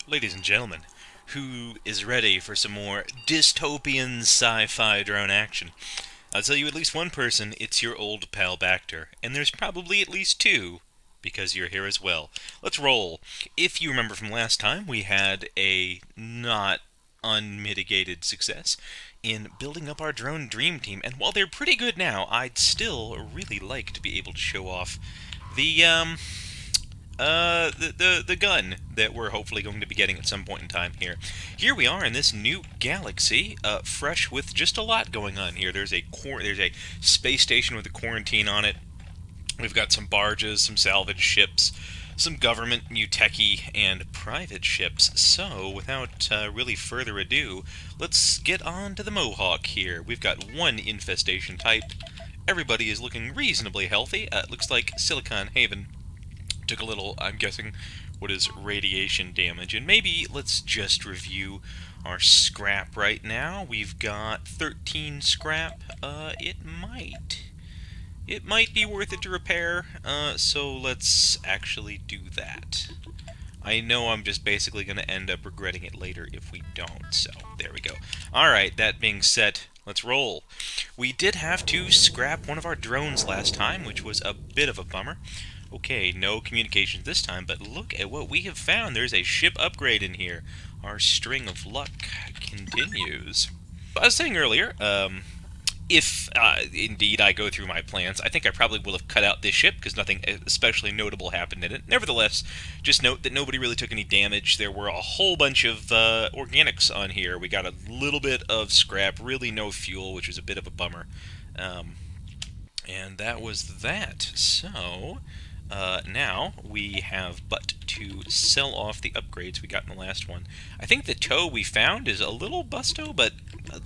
Ladies and gentlemen, who is ready for some more dystopian sci-fi drone action? I'll tell you at least one person, it's your old pal Bacter, and there's probably at least two, because you're here as well. Let's roll. If you remember from last time, we had a not unmitigated success in building up our drone dream team, and while they're pretty good now, I'd still really like to be able to show off the, the gun that we're hopefully going to be getting at some point in time here. Here we are in this new galaxy, fresh with just a lot going on here. There's a space station with a quarantine on it. We've got some barges, some salvage ships, some government, new techie, and private ships. So, without really further ado, let's get on to the Mohawk here. We've got one infestation type. Everybody is looking reasonably healthy. It looks like Silicon Haven took a little, I'm guessing, what is radiation damage. And maybe let's just review our scrap right now. We've got 13 scrap. It might be worth it to repair, so let's actually do that. I know I'm just basically going to end up regretting it later if we don't, so there we go. Alright, that being said, let's roll. We did have to scrap one of our drones last time, which was a bit of a bummer. Okay, no communications this time, but look at what we have found. There's a ship upgrade in here. Our string of luck continues. I was saying earlier, if indeed I go through my plans, I think I probably will have cut out this ship because nothing especially notable happened in it. Nevertheless, just note that nobody really took any damage. There were a whole bunch of organics on here. We got a little bit of scrap, really no fuel, which was a bit of a bummer. And that was that. So, now we have but to sell off the upgrades we got in the last one. I think the tow we found is a little busto, but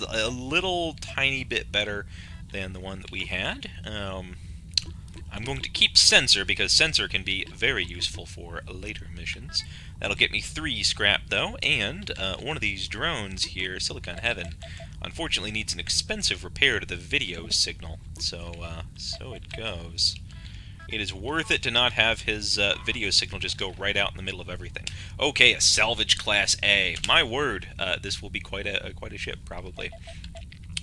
a little tiny bit better than the one that we had. I'm going to keep sensor because sensor can be very useful for later missions. That'll get me 3 scrap though, and one of these drones here, Silicon Heaven, unfortunately needs an expensive repair to the video signal. So it goes. It is worth it to not have his video signal just go right out in the middle of everything. Okay, a salvage class A. My word, this will be quite a ship probably.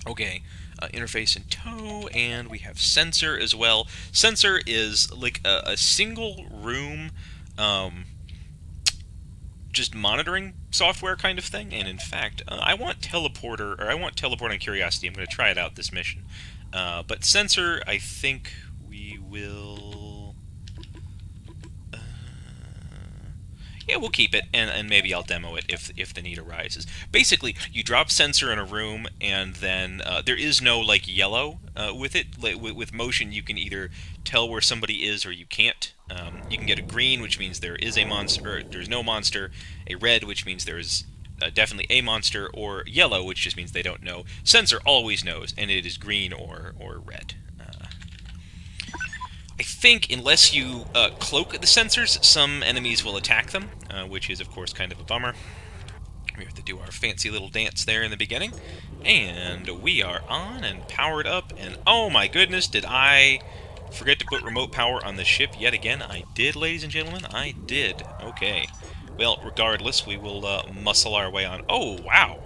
Okay, interface in tow, and we have sensor as well. Sensor is like a single room, just monitoring software kind of thing. And in fact, I want teleporting curiosity. I'm going to try it out this mission. But sensor, I think we will. Yeah, we'll keep it, and maybe I'll demo it if the need arises. Basically, you drop sensor in a room, and then there is no like yellow with it. With motion, you can either tell where somebody is or you can't. You can get a green, which means there is a monster, or there's no monster. A red, which means there is definitely a monster, or yellow, which just means they don't know. Sensor always knows, and it is green or red. I think unless you cloak the sensors, some enemies will attack them, which is, of course, kind of a bummer. We have to do our fancy little dance there in the beginning. And we are on and powered up, and oh my goodness, did I forget to put remote power on the ship yet again? I did, ladies and gentlemen, I did. Okay. Well, regardless, we will muscle our way on. Oh, wow!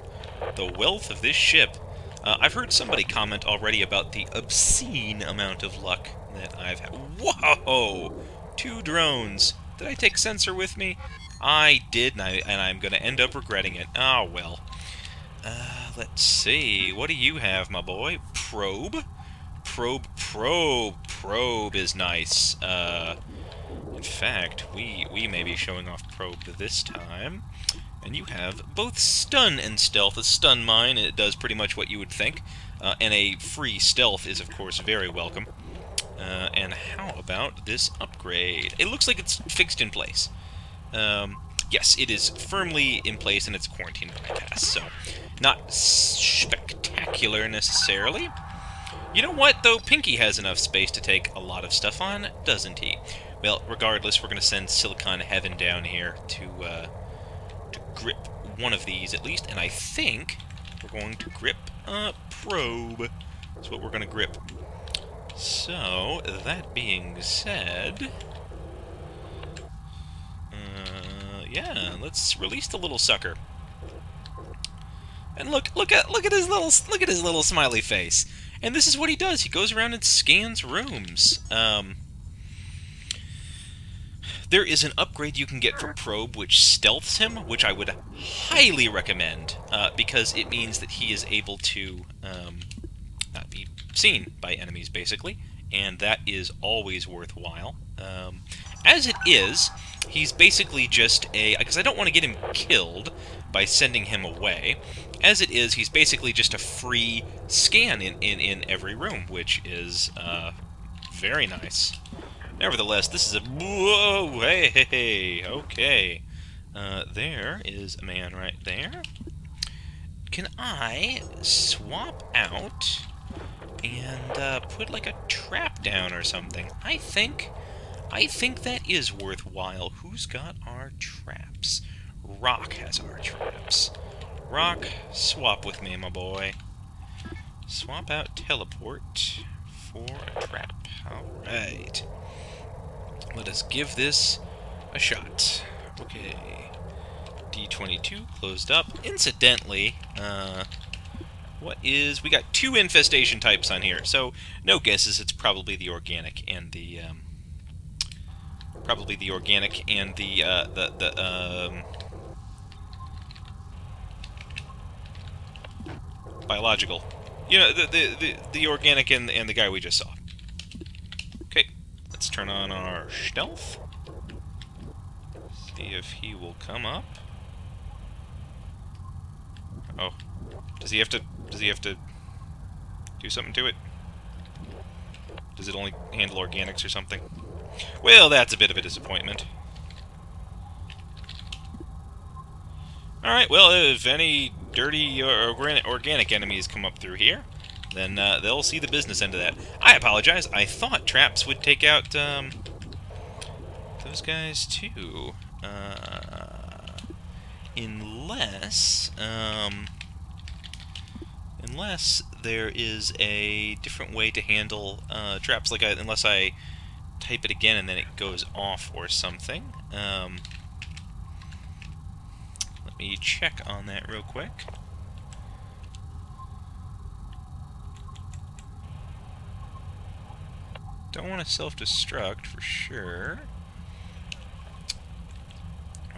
The wealth of this ship. I've heard somebody comment already about the obscene amount of luck that I've had. Whoa! 2 drones. Did I take sensor with me? I did, and I'm going to end up regretting it. Oh, well. Let's see. What do you have, my boy? Probe? Probe is nice. In fact, we may be showing off probe this time. And you have both stun and stealth. A stun mine, it does pretty much what you would think. And a free stealth is, of course, very welcome. And how about this upgrade? It looks like it's fixed in place. Yes, it is firmly in place and it's quarantine bypass, so not spectacular necessarily. You know what, though? Pinky has enough space to take a lot of stuff on, doesn't he? Well, regardless, we're going to send Silicon Heaven down here to grip one of these at least, and I think we're going to grip probe. That's what we're going to grip. So, that being said, Yeah, let's release the little sucker. And look at his little smiley face. And this is what he does. He goes around and scans rooms. There is an upgrade you can get for Probe which stealths him, which I would highly recommend, because it means that he is able to not be seen by enemies, basically, and that is always worthwhile. As it is, he's basically just a... because I don't want to get him killed by sending him away. As it is, he's basically just a free scan in every room, which is very nice. Nevertheless, this is a... Whoa! Hey! Okay. There is a man right there. Can I swap out and put like a trap down or something? I think that is worthwhile. Who's got our traps? Rock has our traps. Rock, swap with me, my boy. Swap out teleport for a trap. Alright. Let us give this a shot. Okay. D22 closed up. Incidentally, we got 2 infestation types on here, so no guesses. It's probably the organic and the biological. You know, the organic and the guy we just saw. Okay, let's turn on our stealth. See if he will come up. Oh, does he have to do something to it? Does it only handle organics or something? Well, that's a bit of a disappointment. Alright, well, if any dirty organic enemies come up through here, then they'll see the business end of that. I apologize. I thought traps would take out those guys too. Unless there is a different way to handle traps, like unless I type it again and then it goes off or something. Let me check on that real quick. Don't want to self-destruct for sure.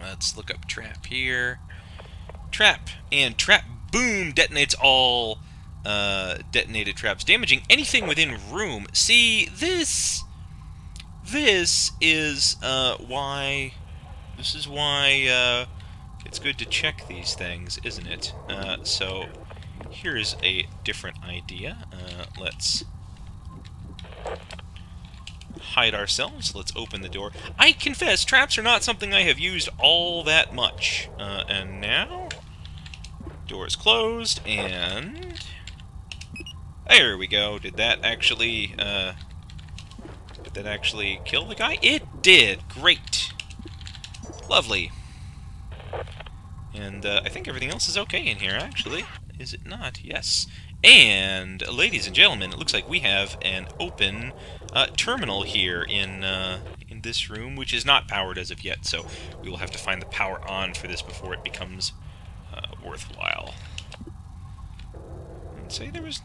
Let's look up trap here. Trap, and trap, boom, detonates all detonated traps, damaging anything within room. See, this is why it's good to check these things, isn't it? So here's a different idea. Let's hide ourselves. Let's open the door. I confess, traps are not something I have used all that much. And now, door is closed, and there we go. Did that actually kill the guy? It did. Great. Lovely. And I think everything else is okay in here, actually. Is it not? Yes. And, ladies and gentlemen, it looks like we have an open terminal here in this room, which is not powered as of yet, so we will have to find the power on for this before it becomes worthwhile. And say there was...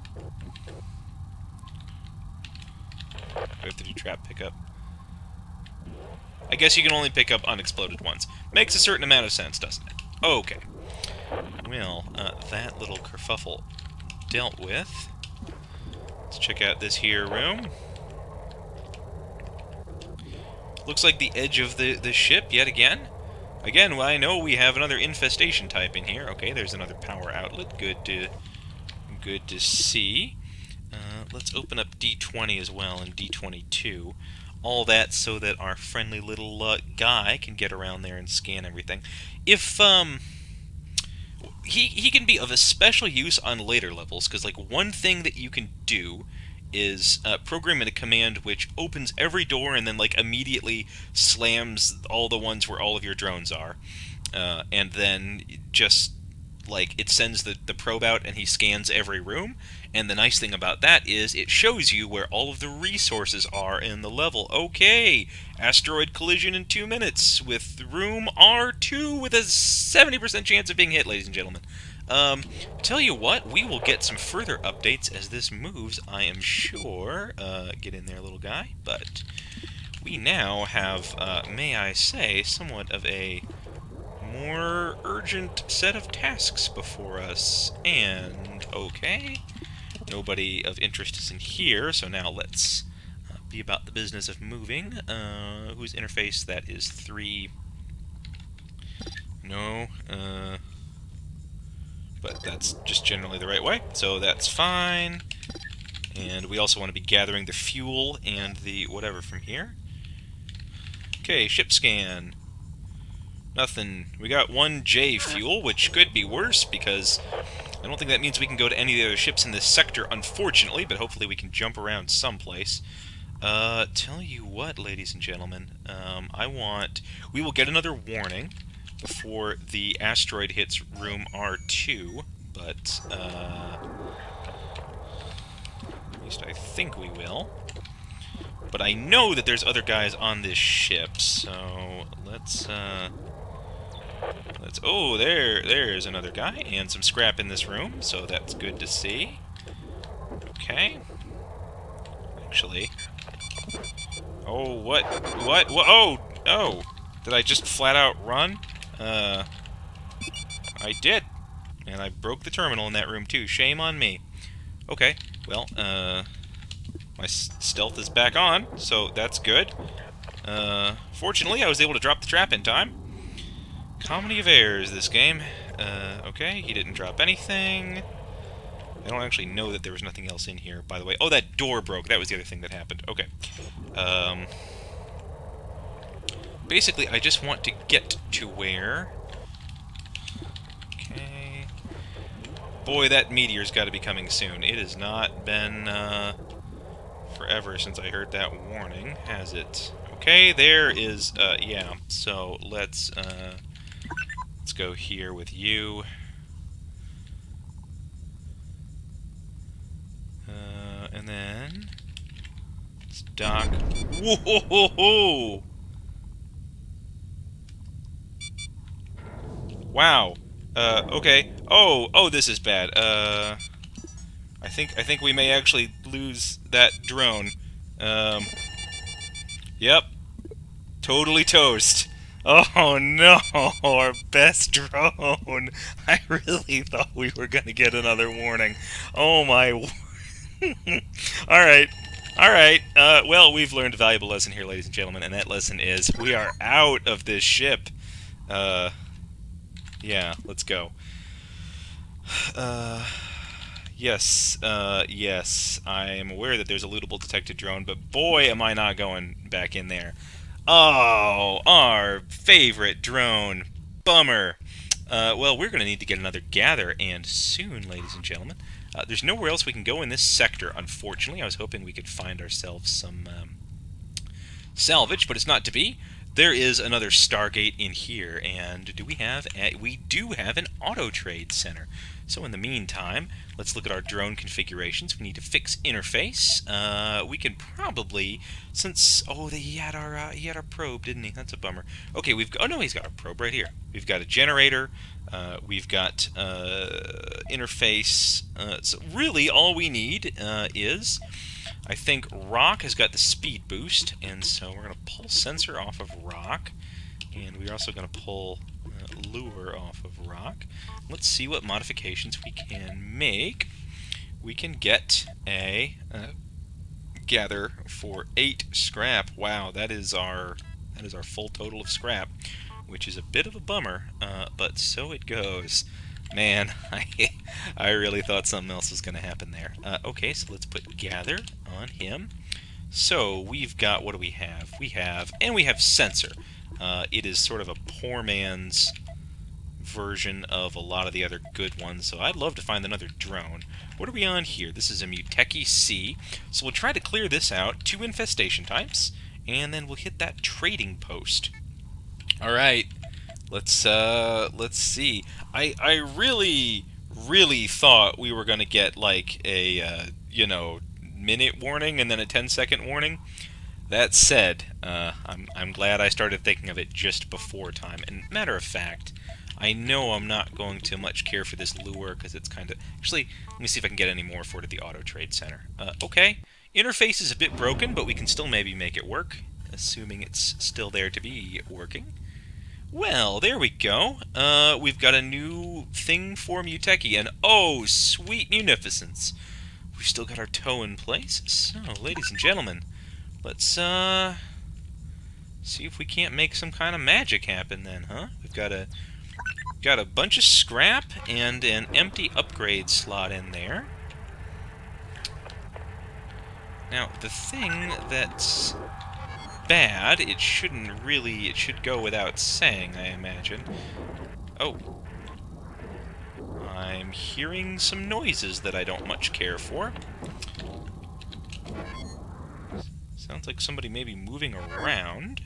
Do I have to do trap pickup? I guess you can only pick up unexploded ones. Makes a certain amount of sense, doesn't it? Okay. Well, that little kerfuffle dealt with. Let's check out this here room. Looks like the edge of the ship yet again. Again, well, I know we have another infestation type in here. Okay, there's another power outlet. Good to see. Let's open up D20 as well and D22. All that so that our friendly little guy can get around there and scan everything. If he can be of a special use on later levels, because like one thing that you can do is program in a command which opens every door and then like immediately slams all the ones where all of your drones are, and then just like, it sends the probe out and he scans every room. And the nice thing about that is it shows you where all of the resources are in the level. Okay, asteroid collision in 2 minutes with room R2 with a 70% chance of being hit, ladies and gentlemen. Tell you what, we will get some further updates as this moves, I am sure. Get in there, little guy. But we now have, may I say, somewhat of a more urgent set of tasks before us. And, okay, nobody of interest is in here, so now let's be about the business of moving. Whose interface? That is 3. No, but that's just generally the right way, so that's fine. And we also want to be gathering the fuel and the whatever from here. Okay, ship scan. Nothing. We got 1 J fuel, which could be worse, because I don't think that means we can go to any of the other ships in this sector, unfortunately, but hopefully we can jump around someplace. Tell you what, ladies and gentlemen, we will get another warning before the asteroid hits room R2, but, at least I think we will. But I know that there's other guys on this ship, so oh, there's another guy, and some scrap in this room, so that's good to see. Okay. Actually... Oh, what? Oh! Did I just flat out run? I did. And I broke the terminal in that room, too. Shame on me. Okay, well, my stealth is back on, so that's good. Fortunately, I was able to drop the trap in time. Comedy of errors, this game. Okay, he didn't drop anything. I don't actually know that there was nothing else in here, by the way. Oh, that door broke. That was the other thing that happened. Okay. Basically, I just want to get to where... Okay. Boy, that meteor's got to be coming soon. It has not been, forever since I heard that warning, has it? Okay, there is, yeah. So, let's go here with you. And then... let's dock... Whoa! Wow. Okay. Oh, this is bad. I think we may actually lose that drone. Yep. Totally toast. Oh no, our best drone. I really thought we were gonna get another warning. Oh my... Alright. Alright. Well, we've learned a valuable lesson here, ladies and gentlemen, and that lesson is we are out of this ship. Yeah, let's go. Yes, yes, I am aware that there's a lootable detected drone, but boy, am I not going back in there. Oh, our favorite drone. Bummer. Well, we're going to need to get another gather, and soon, ladies and gentlemen. There's nowhere else we can go in this sector, unfortunately. I was hoping we could find ourselves some salvage, but it's not to be. There is another Stargate in here, and we do have an auto trade center. So in the meantime, let's look at our drone configurations. We need to fix interface. We can probably, since he had our probe, didn't he? That's a bummer. Okay, oh no, he's got a probe right here. We've got a generator. We've got interface. So really, all we need is, I think Rock has got the speed boost, and so we're going to pull sensor off of Rock, and we're also going to pull lure off of Rock. Let's see what modifications we can make. We can get a gather for 8 scrap. Wow, that is our full total of scrap, which is a bit of a bummer, but so it goes. Man, I really thought something else was going to happen there. Okay, so let's put gather on him. So we've got, what do we have? We have sensor. It is sort of a poor man's version of a lot of the other good ones, so I'd love to find another drone. What are we on here? This is a Muteki C, so we'll try to clear this out, 2 infestation types, and then we'll hit that trading post. Alright, Let's see. I really thought we were gonna get like a minute warning and then a 10-second warning. That said, I'm glad I started thinking of it just before time. And matter of fact, I know I'm not going to much care for this lure because it's kind of... Actually, let me see if I can get any more for it at the Auto Trade Center. Okay, interface is a bit broken, but we can still maybe make it work, assuming it's still there to be working. Well, there we go. We've got a new thing for Muteki, and oh, sweet munificence. We've still got our toe in place. So, ladies and gentlemen, let's see if we can't make some kind of magic happen then, huh? We've got a bunch of scrap and an empty upgrade slot in there. Now, the thing that's bad, it should go without saying, I imagine. Oh. I'm hearing some noises that I don't much care for. Sounds like somebody may be moving around.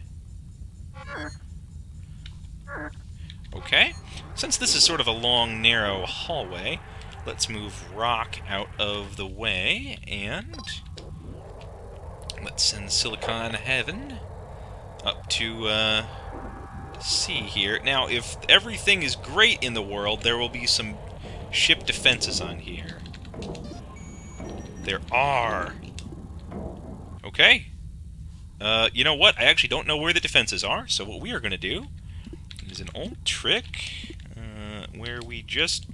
Okay. Since this is sort of a long, narrow hallway, let's move rock out of the way, and let's send Silicon Heaven up to see here. Now, if everything is great in the world, there will be some ship defenses on here. There are. Okay. You know what? I actually don't know where the defenses are, so what we are going to do is an old trick where we just,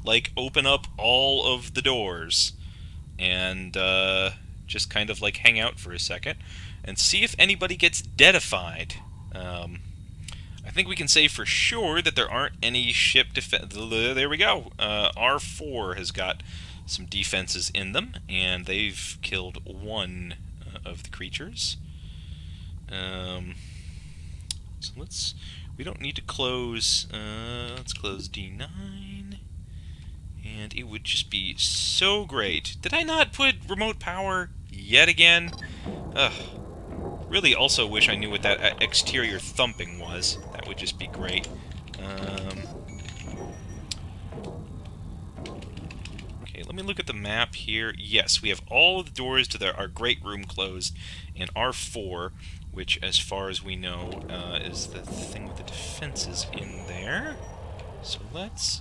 like, open up all of the doors and just kind of, like, hang out for a second and see if anybody gets deadified. I think we can say for sure that there aren't any ship defense. There we go. R4 has got some defenses in them, and they've killed one of the creatures. So we don't need to close, let's close D9, and it would just be so great. Did I not put remote power yet again? Ugh. Really also wish I knew what that exterior thumping was. That would just be great. Okay, let me look at the map here. Yes, we have all of the doors to our great room closed, and R4, which, as far as we know, is the thing with the defenses in there. So let's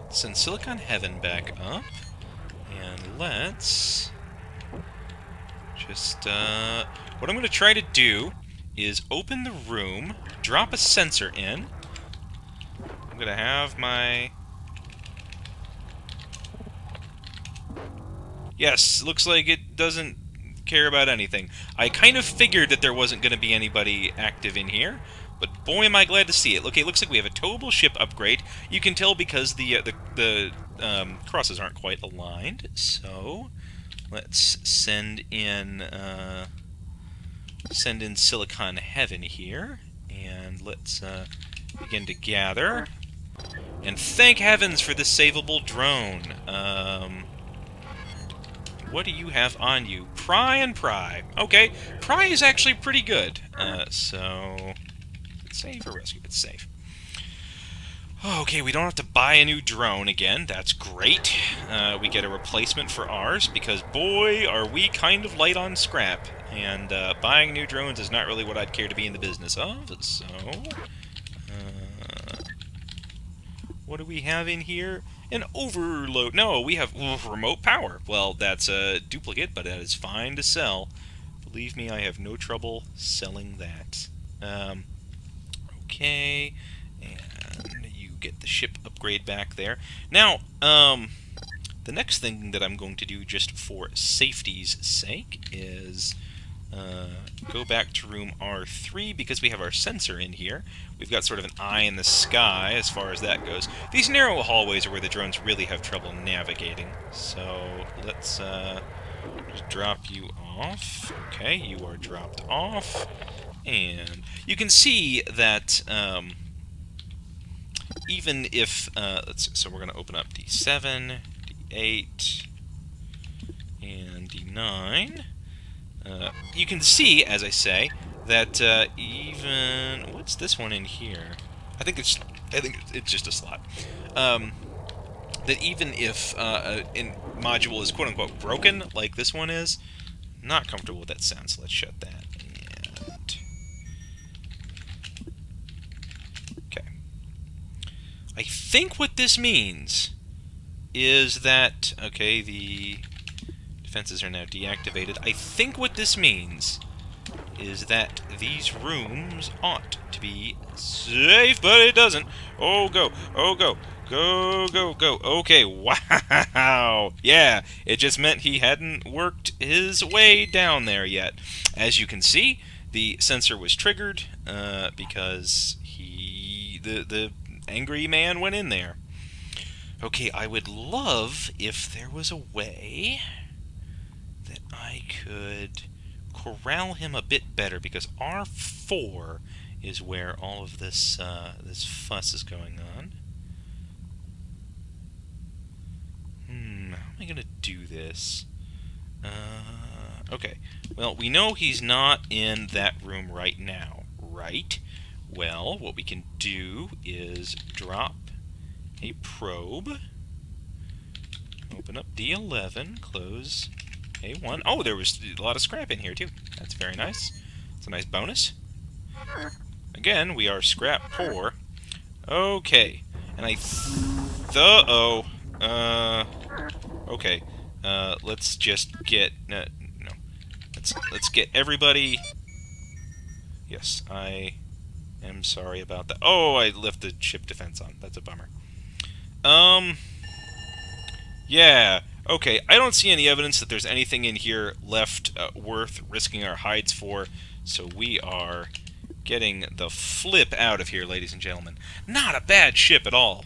send Silicon Heaven back up, and let's just, what I'm going to try to do is open the room, drop a sensor in. I'm going to have my... Yes, looks like it doesn't care about anything. I kind of figured that there wasn't going to be anybody active in here, but boy am I glad to see it. Okay, it looks like we have a towable ship upgrade. You can tell because the crosses aren't quite aligned, so let's send in Silicon Heaven here, and let's begin to gather. And thank heavens for this savable drone. What do you have on you? Pry and pry. Okay, pry is actually pretty good. So, save or rescue? It's safe. Okay, we don't have to buy a new drone again. That's great. We get a replacement for ours, because boy, are we kind of light on scrap. And buying new drones is not really what I'd care to be in the business of, so... what do we have in here? An overload. No, we have remote power. Well, that's a duplicate, but that is fine to sell. Believe me, I have no trouble selling that. Okay, and you get the ship upgrade back there. Now, the next thing that I'm going to do just for safety's sake is go back to room R3 because we have our sensor in here. We've got sort of an eye in the sky as far as that goes. These narrow hallways are where the drones really have trouble navigating. So let's just drop you off. Okay, you are dropped off. And you can see that even if, so we're going to open up D7, D8, and D9. You can see, as I say, that even... What's this one in here? I think it's just a slot. That even if a module is quote-unquote broken, like this one is, not comfortable with that sound, so let's shut that. And... okay. I think what this means is that... okay, the defenses are now deactivated. I think what this means is that these rooms ought to be safe, but it doesn't. Oh, go. Oh, go. Go, go, go. Okay, wow. Yeah, it just meant he hadn't worked his way down there yet. As you can see, the sensor was triggered because the angry man went in there. Okay, I would love if there was a way that I could corral him a bit better, because R4 is where all of this this fuss is going on. How am I gonna do this? Okay, well, we know he's not in that room right now, right? Well, what we can do is drop a probe, open up D11, close A1. Oh, there was a lot of scrap in here, too. That's very nice. It's a nice bonus. Again, we are scrap poor. Okay. And uh-oh. Okay. Let's just get... no. Let's get everybody... Yes, I am sorry about that. Oh, I left the ship defense on. That's a bummer. Yeah. Okay, I don't see any evidence that there's anything in here left worth risking our hides for, so we are getting the flip out of here, ladies and gentlemen. Not a bad ship at all.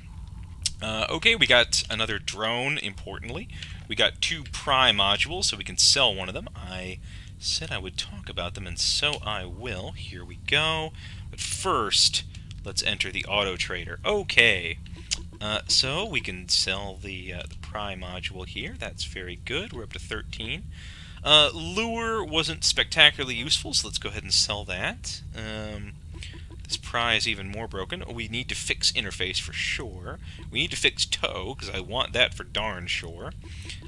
Okay, we got another drone, importantly. We got 2 pry modules, so we can sell one of them. I said I would talk about them, and so I will. Here we go. But first, let's enter the auto trader. Okay. So we can sell the pry module here. That's very good. We're up to 13. Lure wasn't spectacularly useful, so let's go ahead and sell that. This pry is even more broken. We need to fix interface for sure. We need to fix tow, because I want that for darn sure.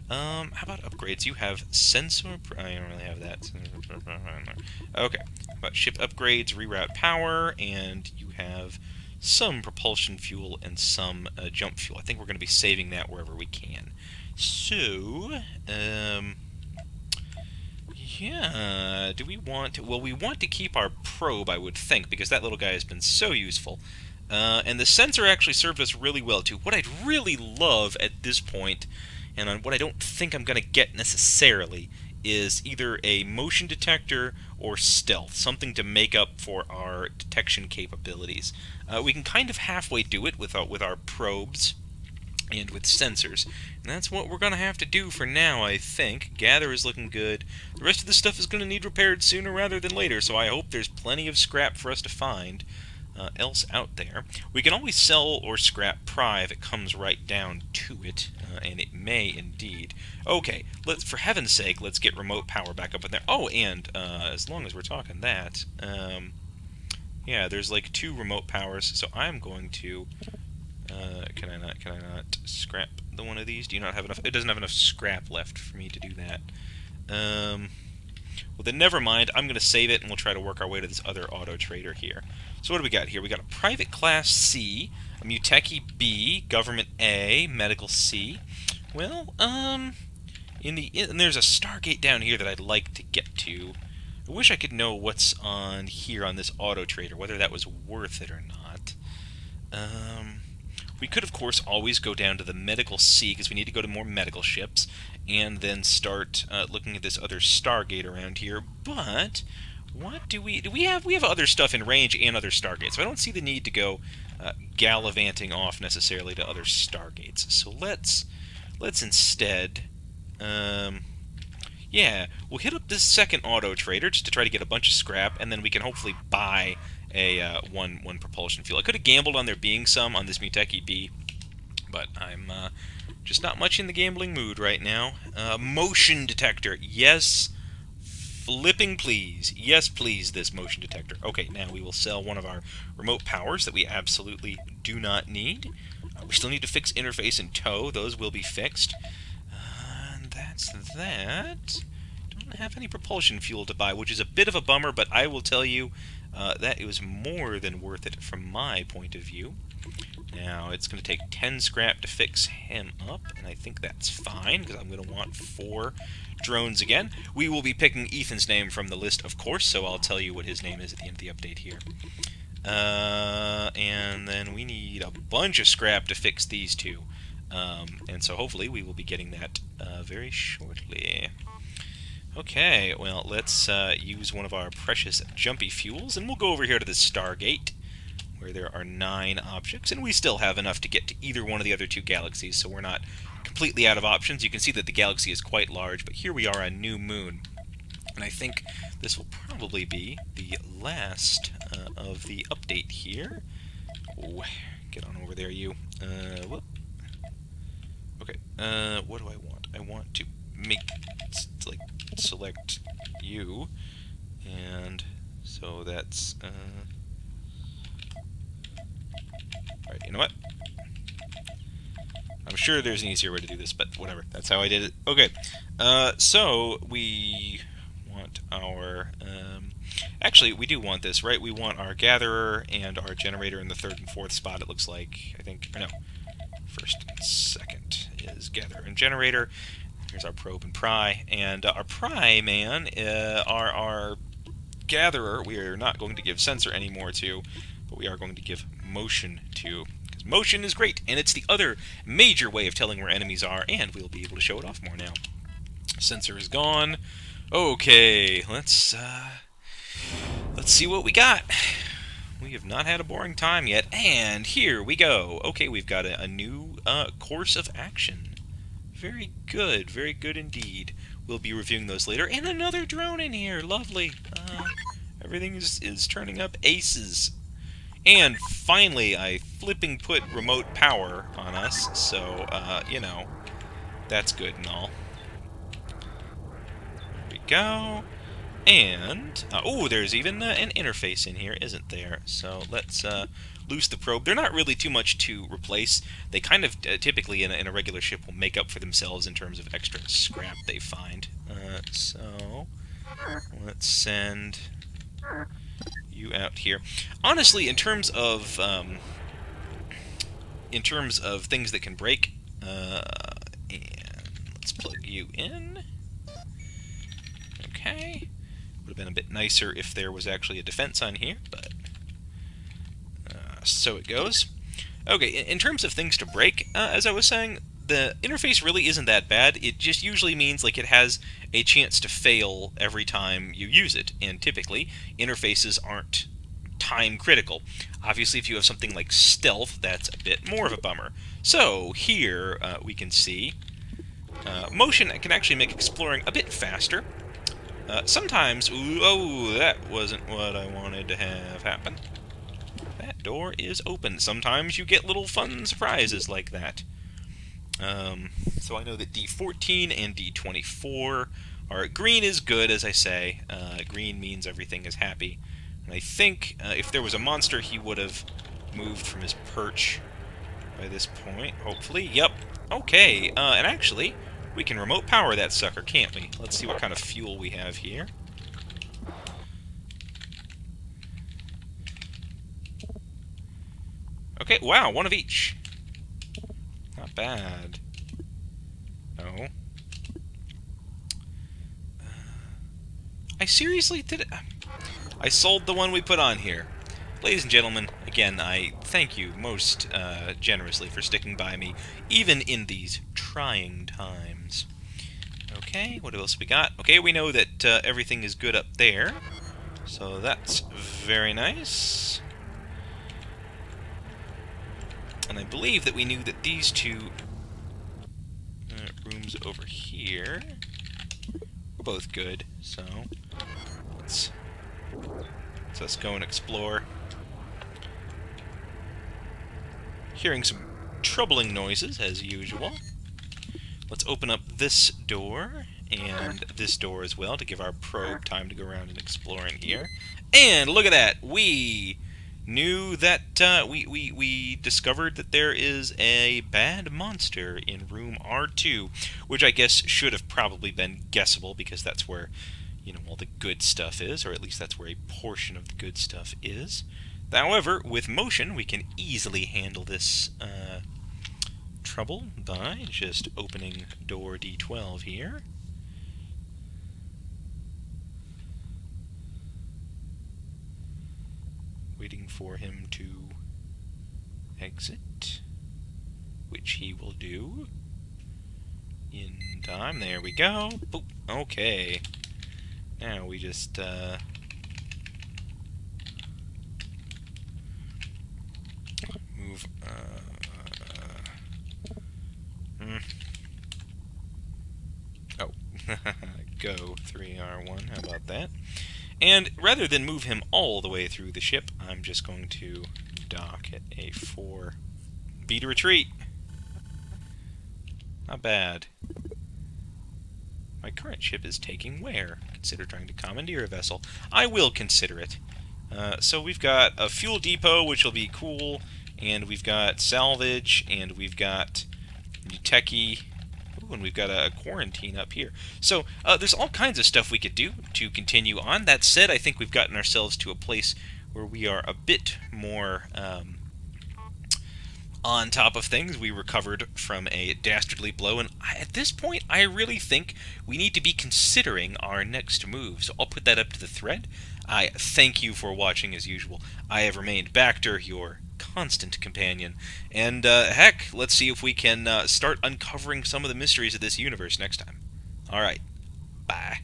How about upgrades? You have sensor... I don't really have that. Okay. How about ship upgrades, reroute power, and you have some propulsion fuel and some jump fuel. I think we're going to be saving that wherever we can. So, yeah, do we want to... well, we want to keep our probe, I would think, because that little guy has been so useful. And the sensor actually served us really well, too. What I'd really love at this point, and what I don't think I'm going to get necessarily, is either a motion detector or stealth, something to make up for our detection capabilities. We can kind of halfway do it with our probes and with sensors, and that's what we're going to have to do for now, I think. Gather is looking good. The rest of the stuff is going to need repaired sooner rather than later, so I hope there's plenty of scrap for us to find else out there. We can always sell or scrap pry if it comes right down to it, and it may indeed. Okay, for heaven's sake, let's get remote power back up in there. Oh, and as long as we're talking that, yeah, there's like 2 remote powers, so I'm going to... can I not scrap the one of these? Do you not have enough? It doesn't have enough scrap left for me to do that. Well, then never mind. I'm going to save it, and we'll try to work our way to this other auto trader here. So what do we got here? We got a private class C, a Muteki B, government A, medical C. Well, and there's a Stargate down here that I'd like to get to. I wish I could know what's on here on this auto trader, whether that was worth it or not. We could, of course, always go down to the medical C, because we need to go to more medical ships, and then start looking at this other Stargate around here. But what do we have? We have other stuff in range and other Stargates, so I don't see the need to go gallivanting off necessarily to other Stargates. So let's instead, yeah, we'll hit up this second auto trader just to try to get a bunch of scrap, and then we can hopefully buy a one propulsion fuel. I could have gambled on there being some on this Muteki B, but I'm just not much in the gambling mood right now. Motion detector, yes, flipping please. Yes, please, this motion detector. Okay, now we will sell one of our remote powers that we absolutely do not need. We still need to fix interface and tow. Those will be fixed. And that's that. Don't have any propulsion fuel to buy, which is a bit of a bummer, but I will tell you that it was more than worth it from my point of view. Now, it's going to take 10 scrap to fix him up, and I think that's fine, because I'm going to want 4 drones again. We will be picking Ethan's name from the list, of course, so I'll tell you what his name is at the end of the update here. And then we need a bunch of scrap to fix these two. And so hopefully we will be getting that very shortly. Okay, well, let's use one of our precious jumpy fuels, and we'll go over here to the Stargate, where there are 9 objects, and we still have enough to get to either one of the other 2 galaxies, so we're not completely out of options. You can see that the galaxy is quite large, but here we are on New Moon. And I think this will probably be the last of the update here. Oh, get on over there, you. Whoop. Okay, what do I want? I want to make, like, select you, and so that's, alright, you know what? I'm sure there's an easier way to do this, but whatever. That's how I did it. Okay, so we want our... actually, we do want this, right? We want our gatherer and our generator in the 3rd and 4th spot, it looks like. I think... Or no. 1st and 2nd is gatherer and generator. Here's our probe and pry. And our pry, man, our gatherer, we are not going to give sensor anymore to, but we are going to give motion to. Because motion is great, and it's the other major way of telling where enemies are, and we'll be able to show it off more now. Sensor is gone. Okay, let's see what we got. We have not had a boring time yet, and here we go. Okay, we've got a new course of action. Very good indeed. We'll be reviewing those later. And another drone in here, lovely. Everything is turning up aces. And finally, I flipping put remote power on us, so, you know, that's good and all. There we go. And, oh, there's even an interface in here, isn't there? So let's loose the probe. They're not really too much to replace. They kind of, typically in a regular ship, will make up for themselves in terms of extra scrap they find. So let's send you out here. Honestly, in terms of things that can break, and let's plug you in. Okay. Would have been a bit nicer if there was actually a defense on here, but so it goes. Okay, in terms of things to break, as I was saying, the interface really isn't that bad. It just usually means like it has a chance to fail every time you use it, and typically interfaces aren't time critical. Obviously, if you have something like stealth, that's a bit more of a bummer. So here we can see motion can actually make exploring a bit faster. Sometimes, oh, that wasn't what I wanted to have happen. That door is open. Sometimes you get little fun surprises like that. So I know that D14 and D24 are... Green is good, as I say. Green means everything is happy. And I think if there was a monster, he would have moved from his perch by this point, hopefully. Yep. Okay, and actually... we can remote power that sucker, can't we? Let's see what kind of fuel we have here. Okay, wow, 1 of each. Not bad. No. I seriously did it. I sold the one we put on here. Ladies and gentlemen, again, I thank you most generously for sticking by me, even in these trying times. Okay, what else we got? Okay, we know that everything is good up there, so that's very nice. And I believe that we knew that these 2 rooms over here were both good, so let's go and explore. Hearing some troubling noises, as usual. Let's open up this door, and this door as well to give our probe time to go around and exploring here. And look at that! We knew that we discovered that there is a bad monster in room R2, which I guess should have probably been guessable because that's where all the good stuff is, or at least that's where a portion of the good stuff is. However, with motion, we can easily handle this trouble by just opening door D12 here. Waiting for him to exit, which he will do in time. There we go. Boop. Okay. Now we just move. Oh, go 3R1. How about that? And rather than move him all the way through the ship, I'm just going to dock at A4. B to retreat. Not bad. My current ship is taking where? Consider trying to commandeer a vessel. I will consider it. So we've got a fuel depot, which will be cool, and we've got salvage, and we've got Uteki. Ooh, and we've got a quarantine up here. So there's all kinds of stuff we could do to continue on. That said, I think we've gotten ourselves to a place where we are a bit more on top of things. We recovered from a dastardly blow, and at this point, I really think we need to be considering our next move. So I'll put that up to the thread. I thank you for watching as usual. I have remained Bacter, your constant companion. And heck, let's see if we can start uncovering some of the mysteries of this universe next time. Alright, bye.